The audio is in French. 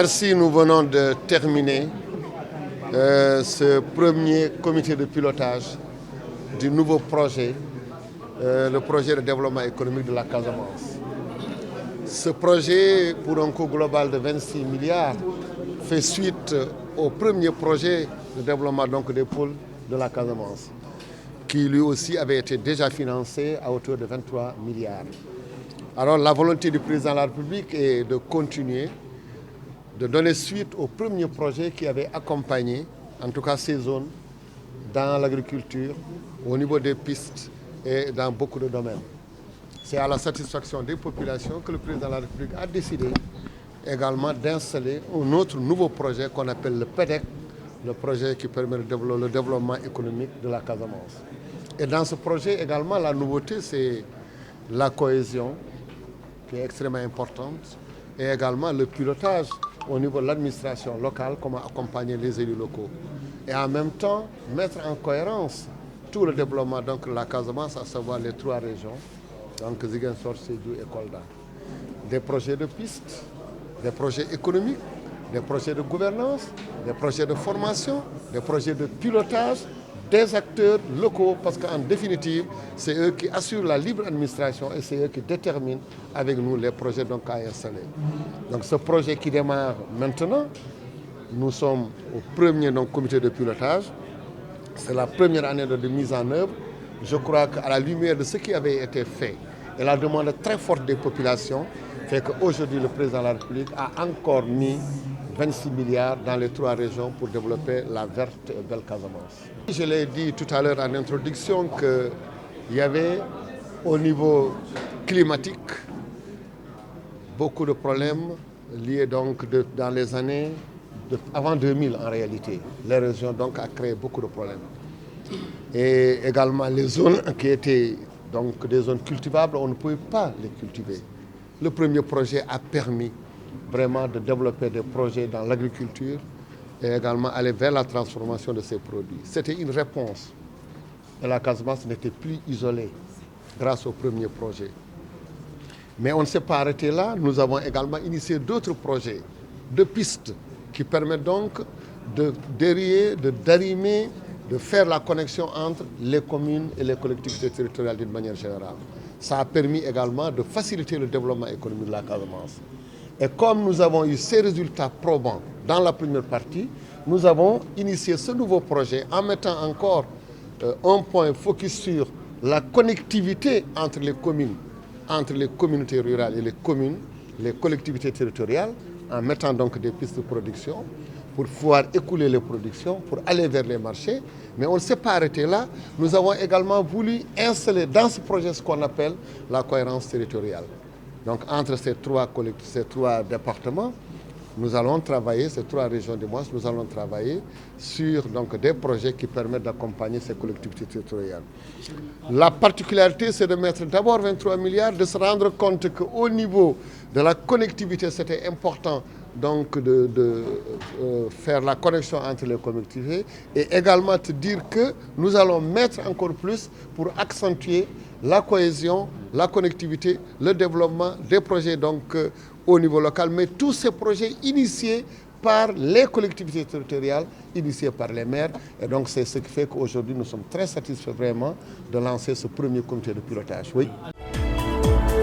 Merci, nous venons de terminer ce premier comité de pilotage du nouveau projet, le projet de développement économique de la Casamance. Ce projet, pour un coût global de 26 milliards, fait suite au premier projet de développement des pôles de la Casamance, qui lui aussi avait été déjà financé à hauteur de 23 milliards. Alors la volonté du président de la République est de continuer, de donner suite au premier projet qui avait accompagné, en tout cas ces zones, dans l'agriculture, au niveau des pistes et dans beaucoup de domaines. C'est à la satisfaction des populations que le président de la République a décidé également d'installer un autre nouveau projet qu'on appelle le PEDEC, le projet qui permet le développement économique de la Casamance. Et dans ce projet également, la nouveauté, c'est la cohésion, qui est extrêmement importante, et également le pilotage au niveau de l'administration locale, comment accompagner les élus locaux. Et en même temps, mettre en cohérence tout le développement de la Casamance, à savoir les trois régions, donc Ziguinchor, Sédhiou et Kolda. Des projets de pistes, des projets économiques, des projets de gouvernance, des projets de formation, des projets de pilotage, des acteurs locaux, parce qu'en définitive, c'est eux qui assurent la libre administration et c'est eux qui déterminent avec nous les projets à installer. Donc ce projet qui démarre maintenant, nous sommes au premier comité de pilotage. C'est la première année de mise en œuvre. Je crois qu'à la lumière de ce qui avait été fait et la demande très forte des populations, fait qu'aujourd'hui le président de la République a encore mis 26 milliards dans les trois régions pour développer la verte et belle Casamance. Je l'ai dit tout à l'heure en introduction qu'il y avait au niveau climatique beaucoup de problèmes liés dans les années avant 2000 en réalité. Les régions a créé beaucoup de problèmes. Et également les zones qui étaient des zones cultivables, on ne pouvait pas les cultiver. Le premier projet a permis vraiment de développer des projets dans l'agriculture et également aller vers la transformation de ces produits. C'était une réponse. Et la Casamance n'était plus isolée grâce au premier projet. Mais on ne s'est pas arrêté là. Nous avons également initié d'autres projets de pistes qui permettent de dérier, d'arrimer, de faire la connexion entre les communes et les collectivités territoriales d'une manière générale. Ça a permis également de faciliter le développement économique de la Casamance. Et comme nous avons eu ces résultats probants dans la première partie, nous avons initié ce nouveau projet en mettant encore un point focus sur la connectivité entre les communes, entre les communautés rurales et les communes, les collectivités territoriales, en mettant des pistes de production pour pouvoir écouler les productions, pour aller vers les marchés. Mais on ne s'est pas arrêté là. Nous avons également voulu installer dans ce projet ce qu'on appelle la cohérence territoriale. Donc entre ces trois départements, nous allons travailler, ces trois régions du moins, nous allons travailler sur des projets qui permettent d'accompagner ces collectivités territoriales. La particularité, c'est de mettre d'abord 23 milliards, de se rendre compte qu'au niveau de la connectivité, c'était important de faire la connexion entre les collectivités et également te dire que nous allons mettre encore plus pour accentuer la cohésion, la connectivité, le développement des projets au niveau local, mais tous ces projets initiés par les collectivités territoriales, initiés par les maires. Et donc c'est ce qui fait qu'aujourd'hui nous sommes très satisfaits vraiment de lancer ce premier comité de pilotage. Oui.